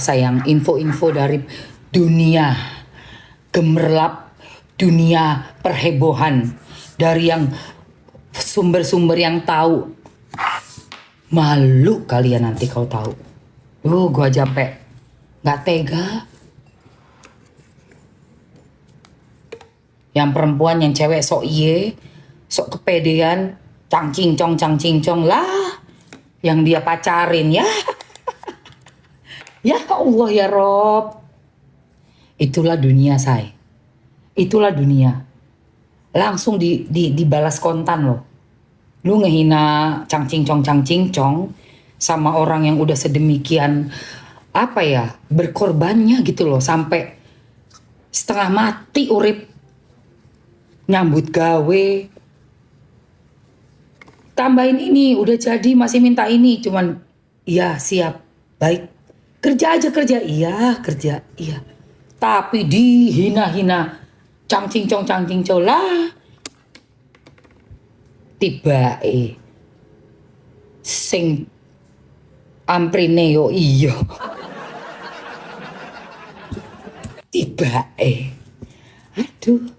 sayang, info-info dari dunia gemerlap, dunia perhebohan, dari yang sumber-sumber yang tahu. Malu kalian nanti kau tahu. Gua aja sampai nggak tega. Yang perempuan, yang cewek sok iye, sok kepedean, cang cingcong lah. Yang dia pacarin ya. Ya Allah ya Rob. Itulah dunia say. Itulah dunia. Langsung dibalas kontan loh. Lu ngehina cang cingcong sama orang yang udah sedemikian apa ya, berkorbannya gitu loh, sampai setengah mati urip nyambut gawe, tambahin ini udah jadi masih minta ini, cuman iya siap, baik, kerja aja kerja, iya kerja, iya, tapi dihina-hina cang cingcong lah. Tiba sing amprine yo iyo. Tiba aduh,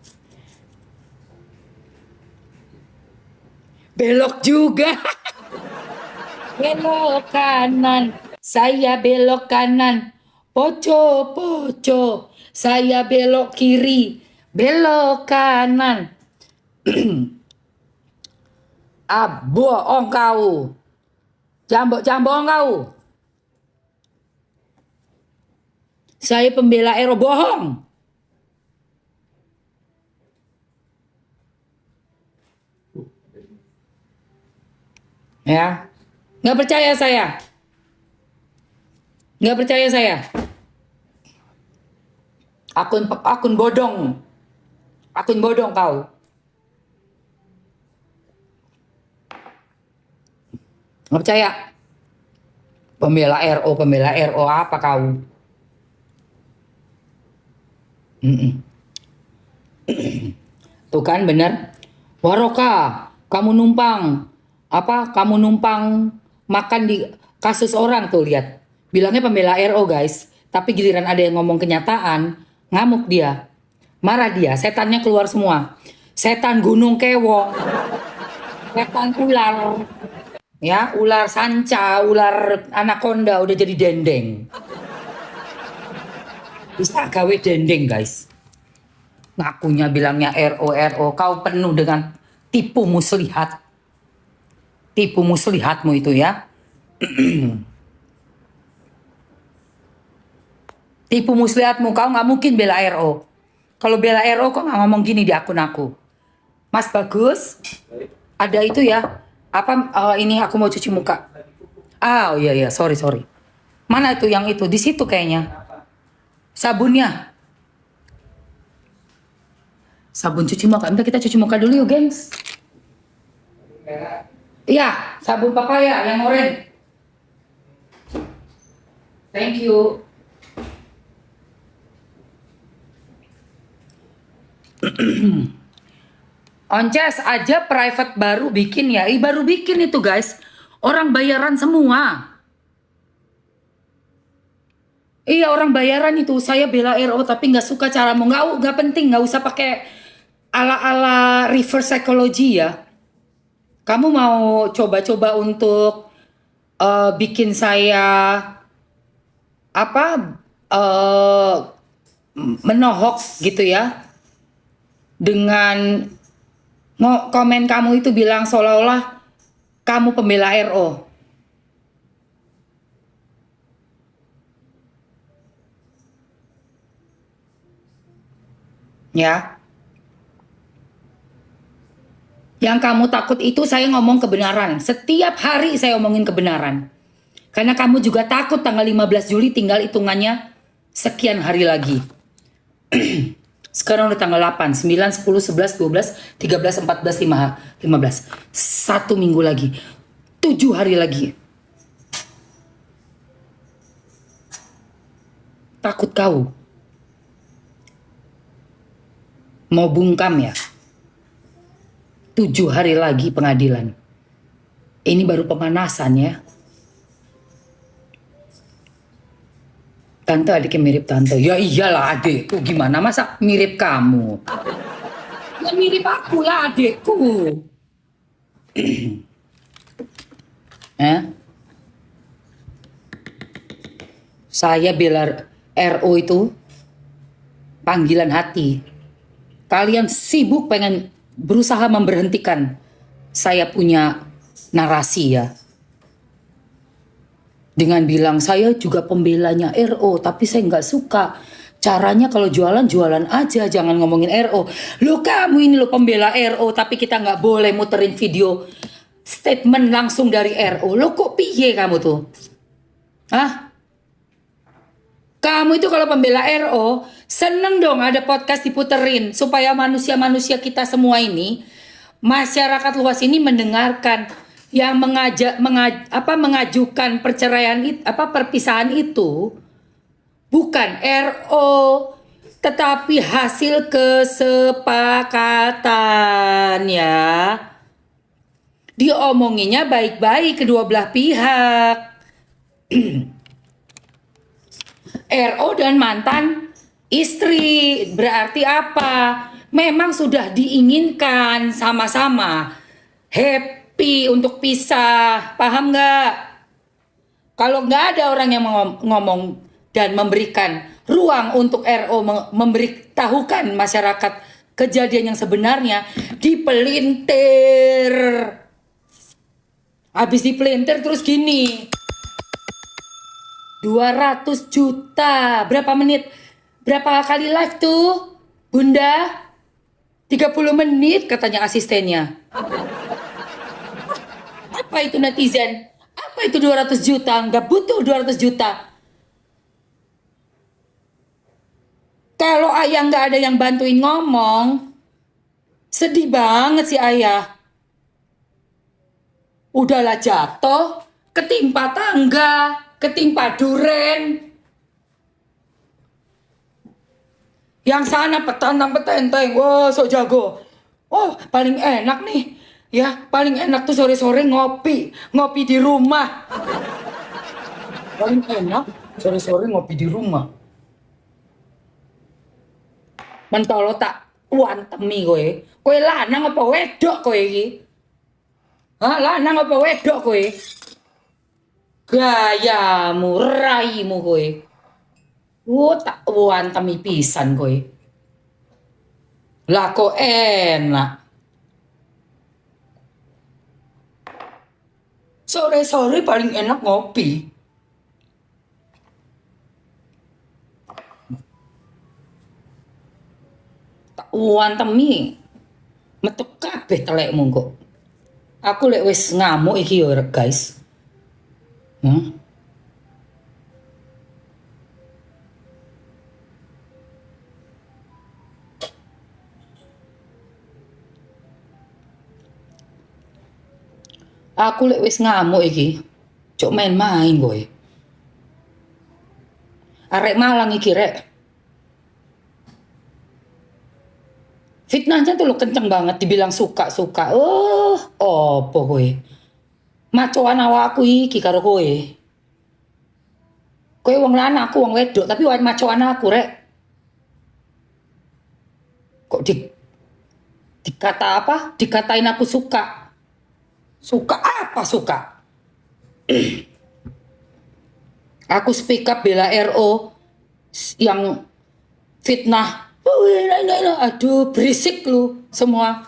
belok juga. Belok kanan, saya belok kanan. Poco, saya belok kiri, belok kanan. Bohong kau, jambok kau. Saya pembela Ero, bohong. Ya, nggak percaya saya, nggak percaya saya. Akun bodong, akun bodong kau. Nggak percaya. Pembela RO apa kau? Tuh kan bener. Waroka, kamu numpang apa? Kamu numpang makan di kasus orang tuh, lihat. Bilangnya pembela RO guys, tapi giliran ada yang ngomong kenyataan, ngamuk dia, marah dia, setannya keluar semua. Setan gunung kewong, setan ular, ya ular sanca, ular anaconda udah jadi dendeng. Bisa gawe dendeng guys. Ngakunya bilangnya RO, kau penuh dengan tipu muslihat. Tipu muslihatmu itu ya. Tipu muslihatmu, kau nggak mungkin bela RO. Kalau bela RO kok nggak ngomong gini di akun aku. Mas Bagus, ada itu ya. Apa ini aku mau cuci muka. Oh iya, sorry. Mana itu yang itu? Di situ kayaknya. Sabunnya. Sabun cuci muka. Nanti kita cuci muka dulu yuk, gengs. Iya, sabun papaya yang oranye. Thank you. Onces aja private baru bikin ya. Baru bikin itu guys. Orang bayaran semua. Iya, orang bayaran itu. Saya bela RO tapi nggak suka caramu. Nggak penting, nggak usah pakai ala-ala reverse psychology ya. Kamu mau coba-coba untuk bikin saya apa menohok gitu ya, dengan komen kamu itu bilang seolah-olah kamu pembela RO. Ya. Yang kamu takut itu saya ngomong kebenaran. Setiap hari saya omongin kebenaran. Karena kamu juga takut tanggal 15 Juli tinggal hitungannya sekian hari lagi. Sekarang udah tanggal 8, 9, 10, 11, 12, 13, 14, 15. 1 minggu lagi. 7 hari lagi. Takut kau. Mau bungkam ya? 7 hari lagi pengadilan. Ini baru pemanasan ya. Tante adiknya mirip tante. Ya iyalah adikku, gimana masa mirip kamu? Ya mirip aku lah adikku. Eh? Saya bela RO itu panggilan hati. Kalian sibuk pengen berusaha memberhentikan saya punya narasi ya. Dengan bilang saya juga pembelanya RO, tapi saya nggak suka. Caranya kalau jualan aja, jangan ngomongin RO. Lo kamu ini lo pembela RO, tapi kita nggak boleh muterin video statement langsung dari RO. Lo kok piye kamu tuh? Hah? Kamu itu kalau pembela RO, seneng dong ada podcast diputerin supaya manusia-manusia kita semua ini, masyarakat luas ini mendengarkan yang mengajukan perceraian perpisahan itu bukan RO tetapi hasil kesepakatan ya. Diomonginya baik-baik kedua belah pihak. RO dan mantan istri berarti apa? Memang sudah diinginkan sama-sama happy untuk pisah, paham nggak? Kalau nggak ada orang yang ngomong dan memberikan ruang untuk RO memberitahukan masyarakat kejadian yang sebenarnya, dipelintir. Habis dipelintir terus gini. 200 juta. Berapa menit? Berapa kali live tuh? Bunda? 30 menit katanya asistennya. Apa itu netizen? Apa itu 200 juta? Nggak butuh 200 juta. Kalau ayah nggak ada yang bantuin ngomong, sedih banget si ayah. Udahlah jatuh, ketimpa tangga, ketimpa duren. Yang sana petantang-petenteng, wah sok jago. Oh paling enak nih, ya paling enak tuh sore-sore ngopi di rumah. Paling enak sore-sore ngopi di rumah. Mentolo tak wantemi kowe. Kowe lanang apa wedok kowe iki? Hah, lanang apa wedok kowe? Gayamu, raimu kowe. Tak wantemi pisan kowe. Lah kok enak. Sore-sore paling enak ngopi. Tak wantemi. Metu kabeh telekmu kok. Aku lek wis ngamuk iki yo guys. Aku lek wis ngamuk iki. Cok main-main kowe. Arek Malang iki rek. Fitnahnya tuh lo kenceng banget dibilang suka-suka. Opo kowe? Macoan awakku iki karo kowe. Kowe wong lanang, aku wong wedok, tapi wae macoan aku rek. Kok dikata apa? Dikatain aku suka. Suka apa suka? Aku speak up bela RO yang fitnah. Aduh berisik lu semua.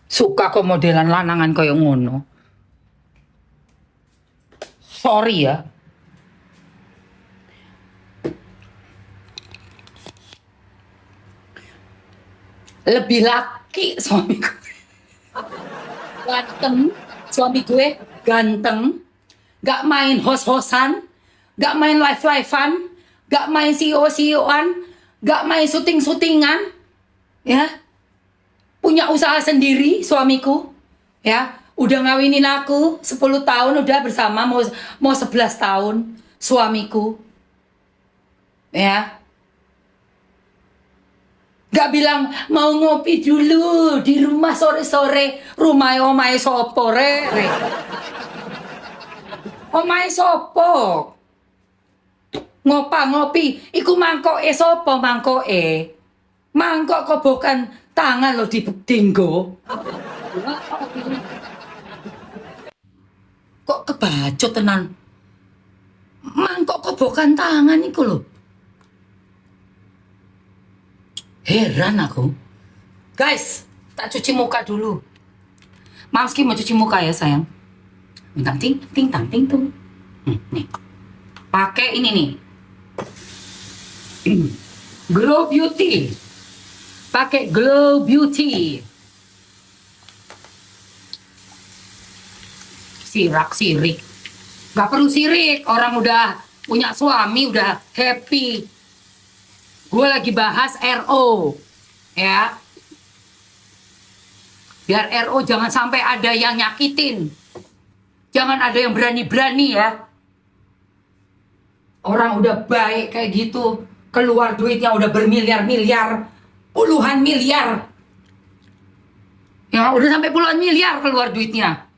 Suka kok modelan lanangan koyo ngono. Sorry ya. Lebih laki suami gue. Ganteng. Suami gue ganteng. Gak main host-hostan. Gak main live-livean. Gak main CEO-CEOan. Gak main syuting-syutingan. Ya. Punya usaha sendiri suamiku. Ya. Udah ngawinin aku 10 tahun udah bersama. Mau 11 tahun. Suamiku. Ya. Gak bilang mau ngopi dulu di rumah sore-sore. Rumah omae sopo re. Omahe sapa? Ngopi, iku mangkoke sapa mangkoke? Mangkok kobokan tangan lo dinggo. Kok kebacut tenan? Mangkok kobokan tangan iku lho. Heran aku. Guys, tak cuci muka dulu. Mamski mau cuci muka ya sayang. Tang ting ting tang ting tung. Nih. Pakai ini nih. Glow Beauty. Pakai Glow Beauty. Sirik. Gak perlu sirik, orang udah punya suami, udah happy. Gue lagi bahas RO, ya. Biar RO jangan sampai ada yang nyakitin. Jangan ada yang berani-berani ya. Orang udah baik kayak gitu, keluar duitnya udah bermiliar-miliar, puluhan miliar. Ya udah sampai puluhan miliar keluar duitnya.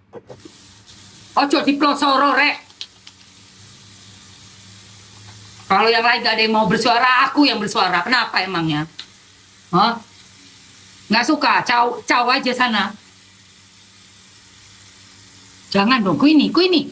Ojo diplosoro rek. Kalau yang lain gak ada yang mau bersuara, aku yang bersuara. Kenapa emangnya? Hah? Nggak suka? Caw aja sana. Jangan dong, kuini. Kuini.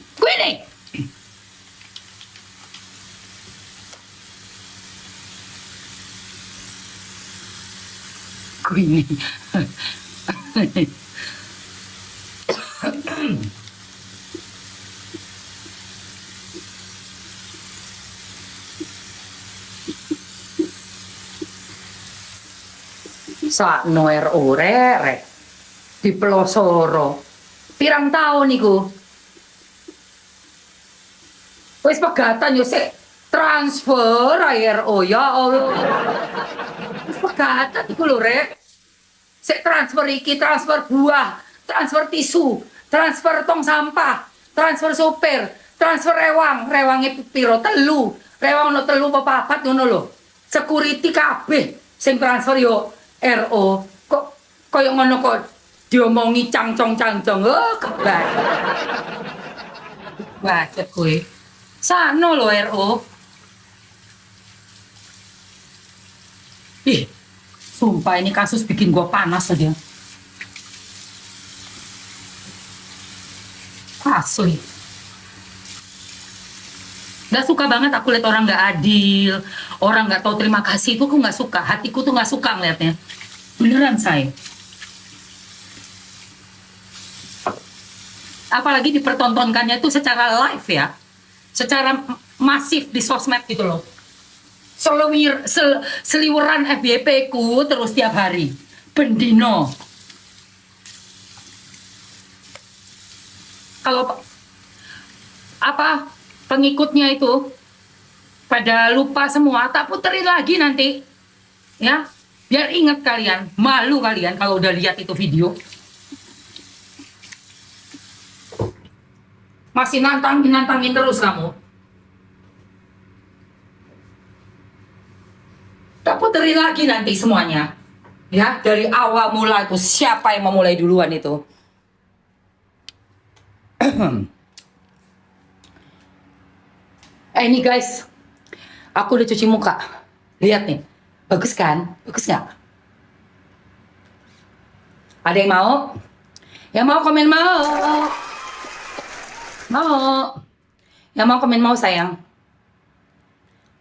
Sakno RO rek di pelosoro. Pirang tahun niku. Wis pegatan yo sik transfer RO ya Allah. Wis pegatan iku lho rek. Sik transfer iki, transfer buah, transfer tisu, transfer tong sampah, transfer sopir, transfer rewange piro telu. Rewang no telu apa papat ngono lho. Security kabeh sing transfer yo RO. Kok koyo ngono kok diomongi cangcong. Oh, kebak. Bacet kowe. Sano lho RO. Ih, sumpah ini kasus bikin gua panas aja. Asli. Gak suka banget aku lihat orang gak adil, orang gak tahu terima kasih. Itu aku gak suka, hatiku tuh gak suka ngeliatnya. Beneran say. Apalagi dipertontonkannya itu secara live ya, secara masif di sosmed gitu loh. Seliweran FYP ku terus tiap hari, bendino. Kalau apa pengikutnya itu pada lupa semua, tak puterin lagi nanti ya, biar ingat kalian, malu kalian kalau udah lihat itu video. Masih nantangin terus kamu. Tak puterin lagi nanti semuanya ya, dari awal mula itu siapa yang memulai duluan itu. Ini guys, aku udah cuci muka. Lihat nih, bagus kan? Bagus nggak? Ada yang mau? Yang mau komen mau? Mau? Yang mau komen mau sayang?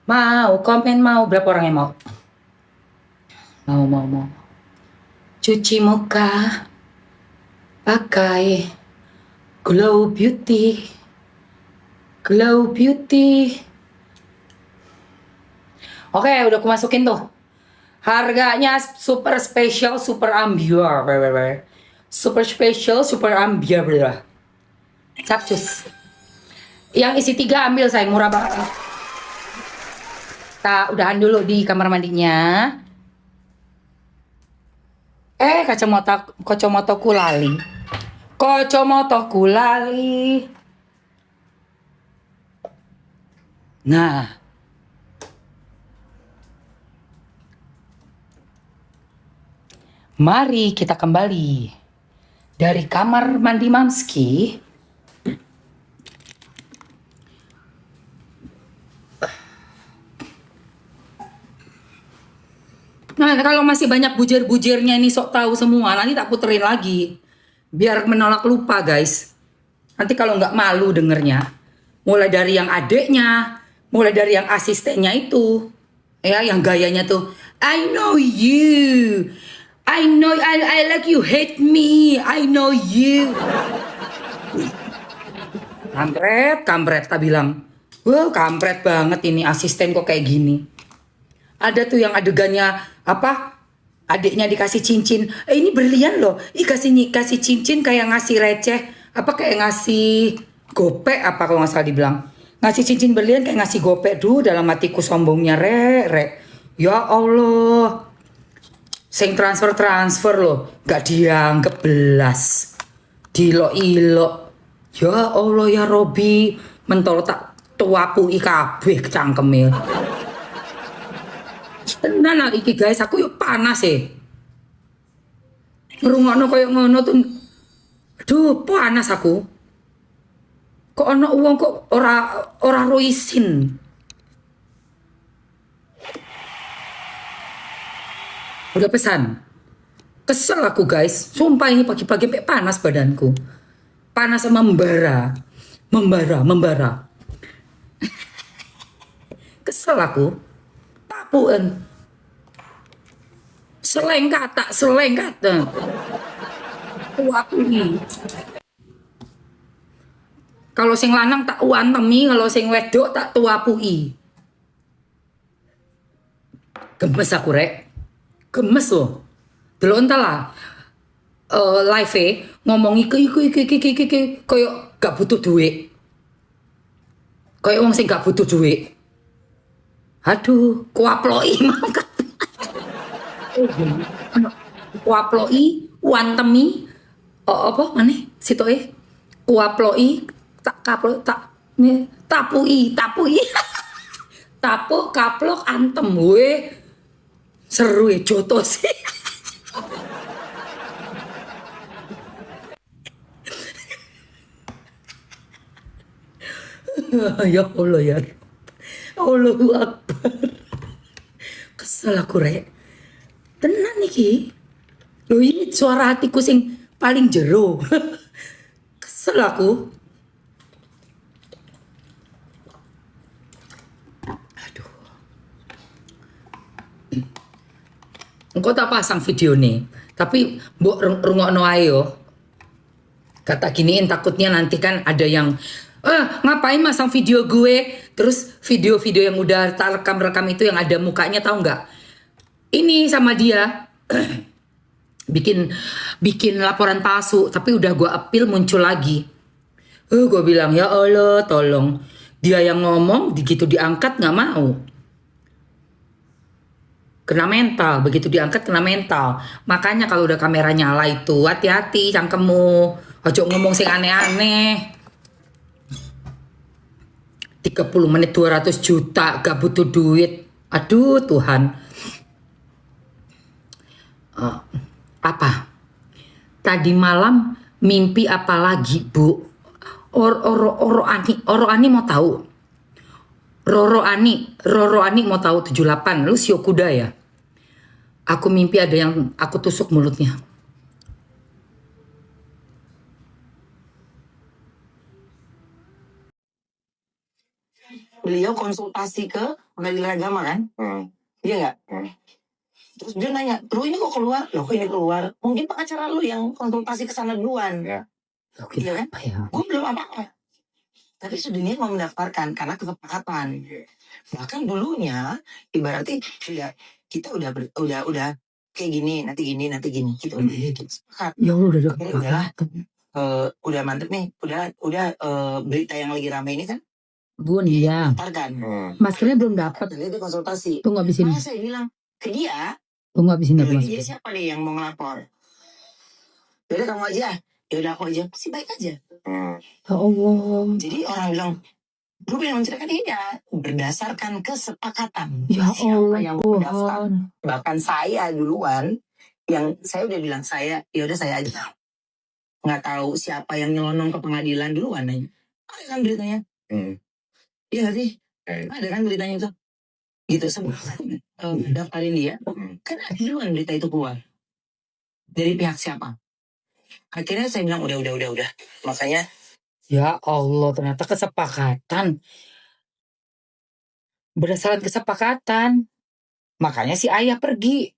Mau komen mau? Berapa orang yang mau? Mau. Cuci muka pakai Glow Beauty. Glow Beauty. Oke, udah aku masukin tuh. Harganya super spesial, super ambiar. Super spesial, super ambiar. Capcus. Yang isi 3 ambil saya, murah banget. Tak udahan dulu di kamar mandinya. Kacamotoku lali. Kacamotoku lali. Nah, mari kita kembali dari kamar mandi Mamski. Nah, kalau masih banyak bujir-bujirnya ini sok tahu semua, nanti tak puterin lagi. Biar menolak lupa, guys. Nanti kalau nggak malu dengernya, mulai dari yang adeknya, mulai dari yang asistennya itu, ya, yang gayanya tuh, I know you, I like you hate me, I know you. Kampret, tak bilang, wah kampret banget ini asisten kok kayak gini. Ada tuh yang adegannya apa? Adiknya dikasih cincin. Ini berlian loh. Kasih cincin kayak ngasih receh. Apa kayak ngasih gopek apa kalau nggak salah dibilang. Ngasih cincin berlian kayak ngasih gopek. Duh, dalam hatiku sombongnya rek. Ya Allah. Sing transfer loh. Gak dianggap belas. Dilo-ilo. Ya Allah ya Robi. Mentol tak tuapui kabeh cangkemil. Tenan lah iki guys, aku yuk panas ngrungokno koyo ngono tuh. Aduh, panas aku. Kok ana uang kok ora ro isin. Udah pesan. Kesel aku guys. Sumpah ini pagi-pagi sampai panas badanku. Panas sama membara. Kesel aku. Tapuan. Selengkat. Aku nih. Kalau sing lanang tak uantemi, kalau sing wedok tak tuapui. Gemes aku rek. Gemes loh. Delok entah lah. Live ngomong iku koyo gak butuh duit. Koyo wong sing gak butuh duit. Aduh, kuaploi mangkat. Kuaploi, uantemi, apa maneh sitoke? Kuaploi, tapui. Tapuk kaplok antem we. Seru joto sih. Ya Allah ya. Allahu Akbar. Kesel aku rek. Tenan iki. Loh ini suara hatiku sing paling jero. Kesel aku. Aduh. Engkau tak pasang video nih. Tapi mbok rungokno ae yo. Kata giniin takutnya nanti kan ada yang ngapain masang video gue, terus video-video yang udah tak rekam itu yang ada mukanya tahu nggak? Ini sama dia bikin laporan palsu, tapi udah gue appeal muncul lagi. Gue bilang ya Allah tolong, dia yang ngomong begitu diangkat nggak mau. Kena mental, begitu diangkat kena mental. Makanya kalau udah kamera nyala itu hati-hati cangkemmu, ojo ngomong sing aneh-aneh. 30 menit 200 juta gak butuh duit. Aduh Tuhan. Apa? Tadi malam mimpi apa lagi Bu? Oro Ani mau tahu. Roro Ani mau tahu 78. Lu sio kuda ya? Aku mimpi ada yang aku tusuk mulutnya. Beliau konsultasi ke pengadilan agama kan? Iya nggak? Terus dia nanya, lu ini kok keluar? Loh kok ini keluar? Mungkin pengacara lu yang konsultasi ke sana duluan. Iya kan? Ya? Gue belum apa-apa. Tapi sedunia mau mendaftarkan karena kesepakatan. Bahkan dulunya ibaratnya kita udah kayak gini, nanti gini. Kita udah sepakat. Ya udah udahlah. Udah mantep nih. Udah berita yang lagi rame ini kan? Bun ya. Maskernya belum dapat. Dia konsultasi. Tunggu habisin. Nah, saya bilang ke dia. Tunggu habisin dulu. Dia siapa nih yang mau ngelapor? Yaudah kamu aja. Yaudah aku aja. Pasti baik aja. Ya Allah. Jadi orang bilang, gue pengen menceritakan ini ya berdasarkan kesepakatan. Ya Allah yang Tuhan. Bahkan saya duluan, yang saya udah bilang yaudah saya aja. Nggak tahu siapa yang nyelonong ke pengadilan duluan aja. Ada kan beritanya? Iya gak sih? Ada kan beritanya itu? gitu sebelum daftarin dia kan ada duluan berita itu keluar dari pihak siapa. Akhirnya saya bilang udah. Makanya Ya Allah, ternyata kesepakatan. Berdasarkan kesepakatan. Makanya si ayah pergi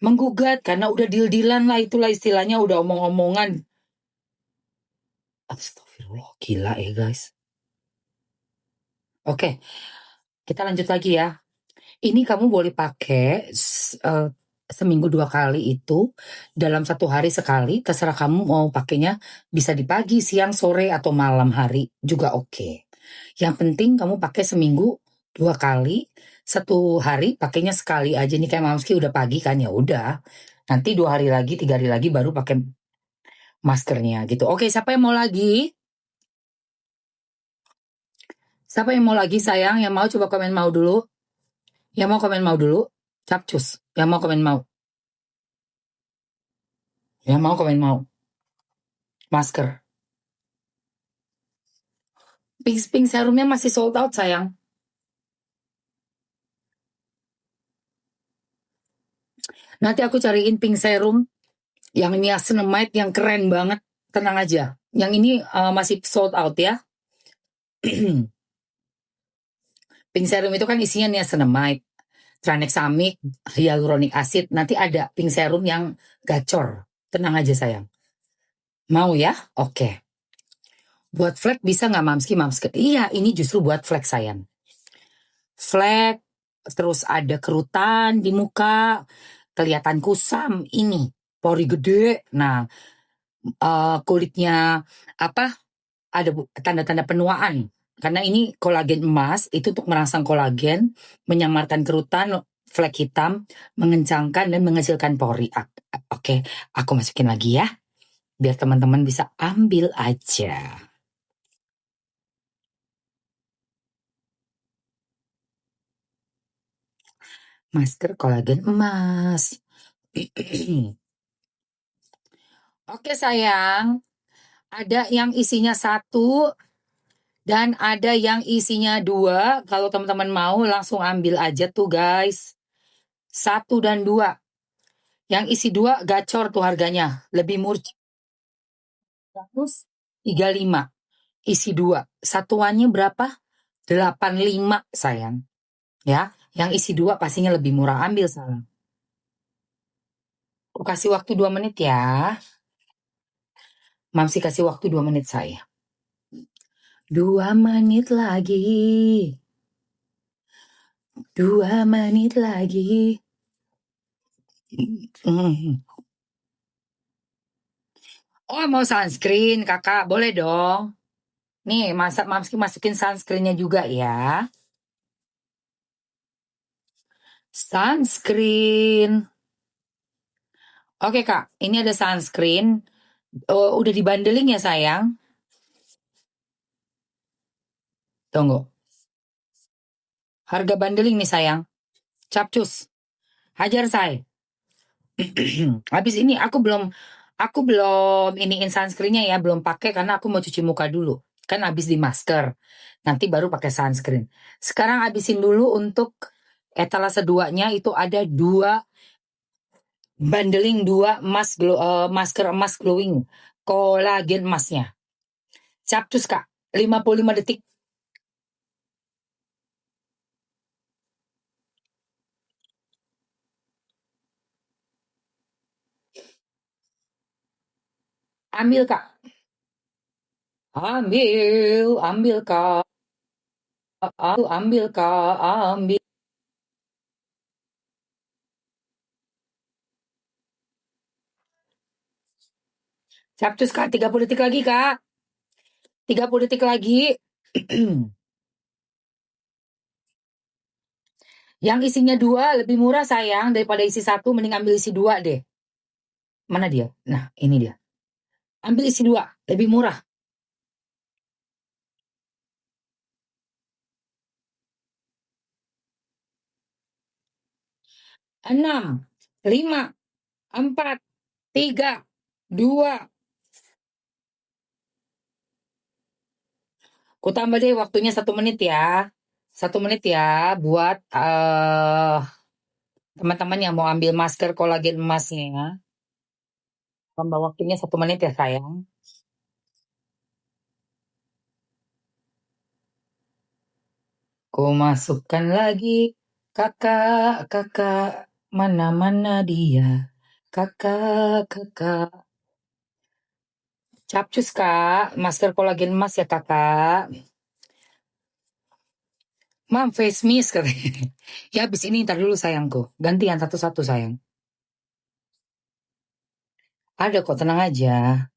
menggugat karena udah deal-dealan lah, itulah istilahnya, udah omong-omongan. Astagfirullah, gila ya guys. Oke, kita lanjut lagi ya. Ini kamu boleh pakai seminggu 2 kali itu dalam 1 hari sekali. Terserah kamu mau pakainya bisa di pagi, siang, sore, atau malam hari juga oke. Yang penting kamu pakai seminggu 2 kali. 1 hari pakainya sekali aja nih, kayak Mamski udah pagi kan, ya udah. Nanti 2 hari lagi, 3 hari lagi baru pakai maskernya gitu. Oke, siapa yang mau lagi? Siapa yang mau lagi sayang? Yang mau coba komen mau dulu. Yang mau komen mau dulu. Capcus. Yang mau komen mau. Yang mau komen mau. Masker. Pink serumnya masih sold out sayang. Nanti aku cariin pink serum yang niacinamide yang keren banget. Tenang aja. Yang ini masih sold out ya. Pink serum itu kan isinya niacinamide, tranexamic, hyaluronic acid. Nanti ada pink serum yang gacor. Tenang aja sayang. Mau ya? Oke. Buat flek bisa nggak Mamski? Iya, ini justru buat flek sayang. Flek, terus ada kerutan di muka, kelihatan kusam, ini pori gede. Nah, kulitnya ada tanda-tanda penuaan. Karena ini kolagen emas, itu untuk merangsang kolagen, menyamarkan kerutan, flek hitam, mengencangkan dan menghasilkan pori. Oke, aku masukin lagi ya, biar teman-teman bisa ambil aja. Masker kolagen emas. Oke sayang, ada yang isinya 1 dan ada yang isinya 2. Kalau teman-teman mau langsung ambil aja tuh guys. 1 dan 2. Yang isi 2 gacor tuh harganya. Lebih murah. 135. Isi 2. Satuannya berapa? 85 sayang. Ya, yang isi 2 pastinya lebih murah. Ambil sayang. Aku kasih waktu 2 menit ya. Mamsi kasih waktu 2 menit saya. 2 menit lagi. 2 menit lagi. Oh, mau sunscreen kakak? Boleh dong. Nih, Mamski masukin sunscreennya juga ya. Sunscreen. Oke kak, ini ada sunscreen. Oh, udah dibandeling ya sayang? Tunggu. Harga bandeling nih sayang. Capcus. Hajar say. Habis ini aku belum iniin sunscreennya ya, belum pakai karena aku mau cuci muka dulu. Kan habis di masker. Nanti baru pakai sunscreen. Sekarang habisin dulu untuk etalase 2-nya, itu ada 2 bandeling, 2 masker emas glowing. Kolagen emasnya. Capcus kak, 55 detik. Ambil kak. Ambil kak. Ambil kak, ambil. Capcus kak, 30 detik lagi kak. 30 detik lagi. Yang isinya 2 lebih murah sayang daripada isi 1, mending ambil isi 2 deh. Mana dia? Nah, ini dia. Ambil isi 2, lebih murah. 6, 5, 4, 3, 2. Ku tambah deh waktunya 1 menit ya. 1 menit ya buat teman-teman yang mau ambil masker kolagen emasnya ya. Tambah waktunya 1 menit ya sayang. Ku masukkan lagi kakak, mana dia? Kakak. Capcus kak, masker kolagen emas ya kakak. Mam, face mist katanya. Ya habis ini ntar dulu sayangku. Gantian satu-satu sayang. Ada kok, tenang aja.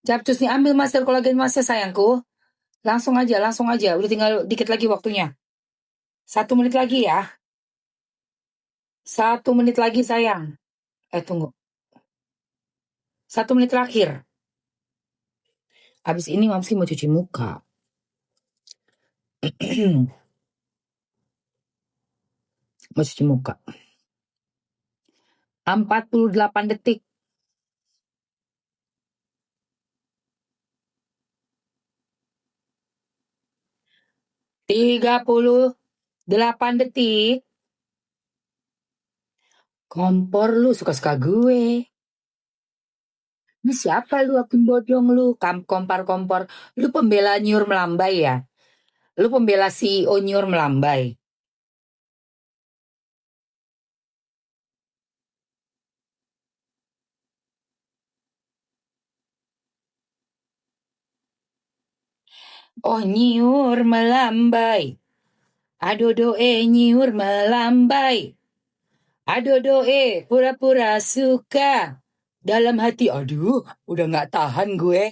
Capcus nih ambil masker kolagen emasnya sayangku. Langsung aja. Udah tinggal dikit lagi waktunya. 1 menit lagi ya. 1 menit lagi sayang. Tunggu. 1 menit terakhir. Abis ini Mamsi mau cuci muka. Mau cuci muka. 48 detik. 38 detik. Kompor lu suka-suka gue. Ini siapa lu akun bodong lu? Kompor. Lu pembela Nyur Melambai ya? Lu pembela CEO Nyur Melambai. Oh Nyur Melambai. Aduh doe Nyur Melambai. Aduh doe pura-pura suka. Dalam hati, aduh udah gak tahan gue.